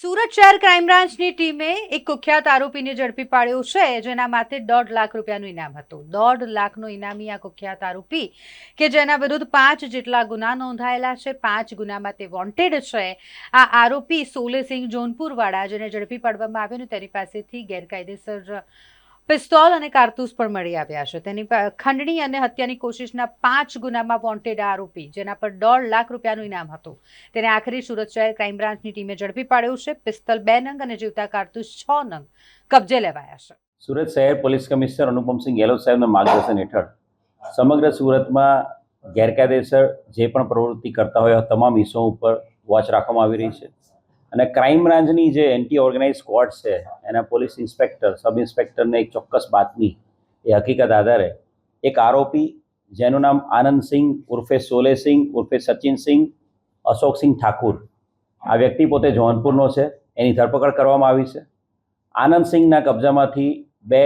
સુરત શહેર ક્રાઇમ બ્રાન્ચની ટીમે એક કુખ્યાત આરોપીને ઝડપી પાડ્યો છે, જેના માથે 1.5 લાખ રૂપિયાનું ઇનામ હતું। 1.5 લાખનો ઇનામી આ કુખ્યાત આરોપી કે જેના વિરુદ્ધ 5 જેટલા ગુના નોંધાયેલા છે, 5 ગુનામાં તે વોન્ટેડ છે। આ આરોપી સોલેસિંહ જોનપુરવાળા, જેને ઝડપી પાડવામાં આવ્યો ને તેની પાસેથી ગેરકાયદેસર પિસ્તોલ અને કારતૂસ પણ મળી આવ્યા છે। તેની ખંડણી અને હત્યાની કોશિશના 5 ગુનામાં વોન્ટેડ આરોપી, જેના પર 1.5 લાખ રૂપિયાનું ઇનામ હતું, તેને આખરે સુરત શહેર ક્રાઇમ બ્રાન્ચની ટીમે ઝડપી પાડ્યો છે। પિસ્તોલ 2 નંગ અને જીવતા કારતૂસ 6 નંગ કબજે લેવાયા છે। સુરત શહેર પોલીસ કમિશનર અનુપમસિંહ ગેહલોત સાહેબના માર્ગદર્શન હેઠળ સમગ્ર સુરતમાં ગેરકાયદેસર જે પણ પ્રવૃત્તિ કરતા હોય તમામ ઇસમો ઉપર વોચ રાખવામાં આવી રહી છે અને ક્રાઇમ બ્રાન્ચની જે એન્ટી ઓર્ગેનાઇઝ સ્ક્વોડ છે એના પોલીસ ઇન્સ્પેક્ટર, સબ ઇન્સ્પેક્ટરને એક ચોક્કસ બાતમી એ હકીકત આધારે એક આરોપી જેનું નામ આનંદસિંહ ઉર્ફે સોલેસિંહ ઉર્ફે સચિનસિંહ અશોકસિંહ ઠાકુર, આ વ્યક્તિ પોતે જોનપુરનો છે, એની ધરપકડ કરવામાં આવી છે। આનંદસિંહના કબજામાંથી 2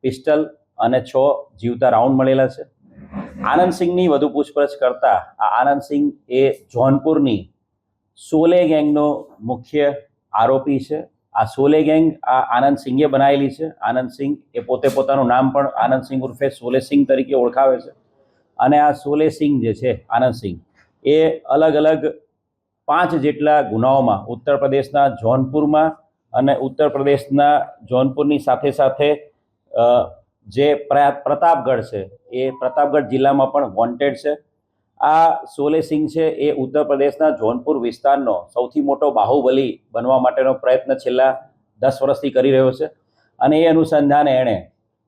પિસ્ટલ અને 6 જીવતા રાઉન્ડ મળેલા છે। આનંદસિંહની વધુ પૂછપરછ કરતા આ આનંદસિંહ એ જોનપુરની સોલે ગેંગનો મુખ્ય આરોપી છે। આ સોલે ગેંગ આ આનંદસિંહે બનાવેલી છે। આનંદસિંહ એ પોતે પોતાનું નામ પણ આનંદસિંહ ઉર્ફે સોલેસિંહ તરીકે ઓળખાવે છે અને આ સોલેસિંહ જે છે આનંદસિંહ એ અલગ અલગ 5 જેટલા ગુનાઓમાં ઉત્તર પ્રદેશના જોનપુરમાં અને ઉત્તર પ્રદેશના જોનપુરની સાથે સાથે જે પ્રતાપગઢ છે એ પ્રતાપગઢ જિલ્લામાં પણ વોન્ટેડ છે। આ સોલેસિંહ છે એ ઉત્તર પ્રદેશના જોનપુર વિસ્તારનો સૌથી મોટો બાહુબલી બનવા માટેનો પ્રયત્ન છેલ્લા 10 વર્ષથી કરી રહ્યો છે અને એ અનુસંધાને એણે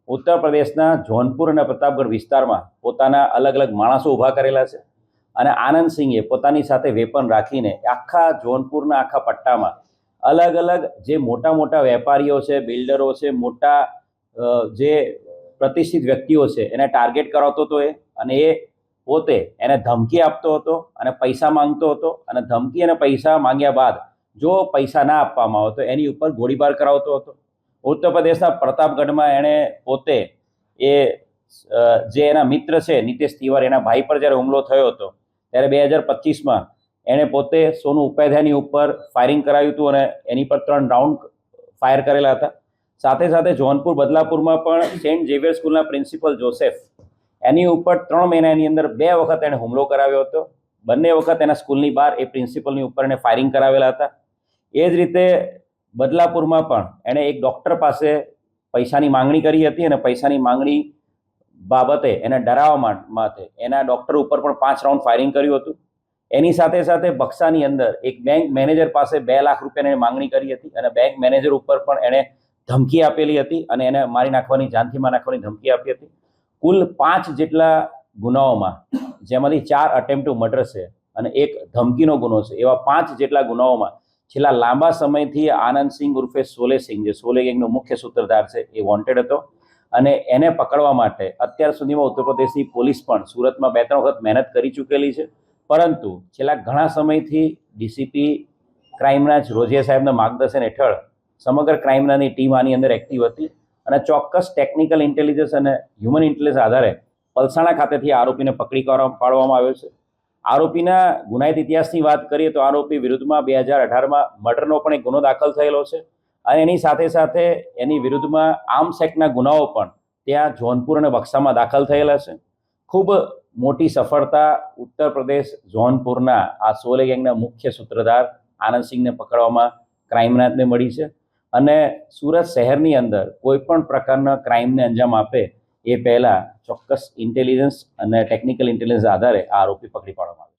ઉત્તર પ્રદેશના જોનપુર અને પ્રતાપગઢ વિસ્તારમાં પોતાના અલગ અલગ માણસો ઊભા કરેલા છે અને આનંદસિંહે પોતાની સાથે વેપન રાખીને આખા જોનપુરના આખા પટ્ટામાં અલગ અલગ જે મોટા મોટા વેપારીઓ છે, બિલ્ડરો છે, મોટા જે પ્રતિષ્ઠિત વ્યક્તિઓ છે એને ટાર્ગેટ કરાવતો હતો અને એ પોતે એને ધમકી આપતો હતો અને પૈસા માંગતો હતો અને ધમકી અને પૈસા માંગ્યા બાદ જો પૈસા ના આપવામાં આવે તો એની ઉપર ગોળીબાર કરાવતો હતો। ઉત્તર પ્રદેશના પ્રતાપગઢમાં એણે પોતે એ જે એના મિત્ર છે નીતેશ તિવારી, એના ભાઈ પર જ્યારે હુમલો થયો હતો ત્યારે 2025માં એણે પોતે સોનુ ઉપાધ્યાયની ઉપર ફાયરિંગ કરાવ્યું હતું અને એની પર 3 રાઉન્ડ ફાયર કરેલા હતા। સાથે સાથે જોનપુર બદલાપુરમાં પણ સેન્ટ ઝેવિયર સ્કૂલના પ્રિન્સિપલ જોસેફ, એની ઉપર 3 મહિનાની અંદર 2 વખત એણે હુમલો કરાવ્યો હતો। બંને વખત એના સ્કૂલની બહાર એ પ્રિન્સિપલની ઉપર એણે ફાયરિંગ કરાવેલા હતા। એ જ રીતે બદલાપુરમાં પણ એણે એક ડૉક્ટર પાસે પૈસાની માંગણી કરી હતી અને પૈસાની માંગણી બાબતે એને ડરાવવા માટે એના ડૉક્ટર ઉપર પણ 5 રાઉન્ડ ફાયરિંગ કર્યું હતું। એની સાથે સાથે બક્સાની અંદર એક બેંક મેનેજર પાસે 2 લાખ રૂપિયાની માંગણી કરી હતી અને બેંક મેનેજર ઉપર પણ એણે ધમકી આપેલી હતી અને એને મારી નાખવાની, જાનથી મારી નાખવાની ધમકી આપી હતી। કુલ 5 જેટલા ગુનાઓમાં, જેમાંથી 4 અટેમ્પ્ટ ટુ મર્ડર છે અને 1 ધમકીનો ગુનો છે, એવા 5 જેટલા ગુનાઓમાં છેલ્લા લાંબા સમયથી આનંદસિંહ ઉર્ફે સોલેસિંહ, જે સોલે ગેંગનો મુખ્ય સૂત્રધાર છે, એ વોન્ટેડ હતો અને એને પકડવા માટે અત્યાર સુધીમાં ઉત્તર પ્રદેશની પોલીસ પણ સુરતમાં 2-3 વખત મહેનત કરી ચૂકેલી છે, પરંતુ છેલ્લા ઘણા સમયથી ડીસીપી ક્રાઇમ બ્રાન્ચ રોઝિયા સાહેબના માર્ગદર્શન હેઠળ સમગ્ર ક્રાઇમ બ્રાન્ચની ટીમ આની અંદર એક્ટિવ હતી અને ચોક્કસ ટેકનિકલ ઇન્ટેલિજન્સ અને હ્યુમન ઇન્ટેલિજન્સ આધારે પલસાણા ખાતેથી આરોપીને પકડી પાડવામાં આવ્યો છે। આરોપીના ગુનાહિત ઇતિહાસની વાત કરીએ તો આરોપી વિરુદ્ધમાં 2018માં મર્ડરનો પણ એક ગુનો દાખલ થયેલો છે અને એની સાથે સાથે એની વિરુદ્ધમાં આર્મ્સ એક્ટના ગુનાઓ પણ ત્યાં જોનપુર અને બક્સામાં દાખલ થયેલા છે। ખૂબ મોટી સફળતા ઉત્તર પ્રદેશ જોનપુરના આ સોલે ગેંગના મુખ્ય સૂત્રધાર આનંદસિંહને પકડવામાં ક્રાઇમ બ્રાન્ચને મળી છે અને સુરત શહેરની અંદર કોઈ પણ પ્રકારના ક્રાઇમને અંજામ આપે એ પહેલાં ચોક્કસ ઇન્ટેલિજન્સ અને ટેકનિકલ ઇન્ટેલિજન્સ આધારે આ આરોપી પકડી પાડવામાં આવે।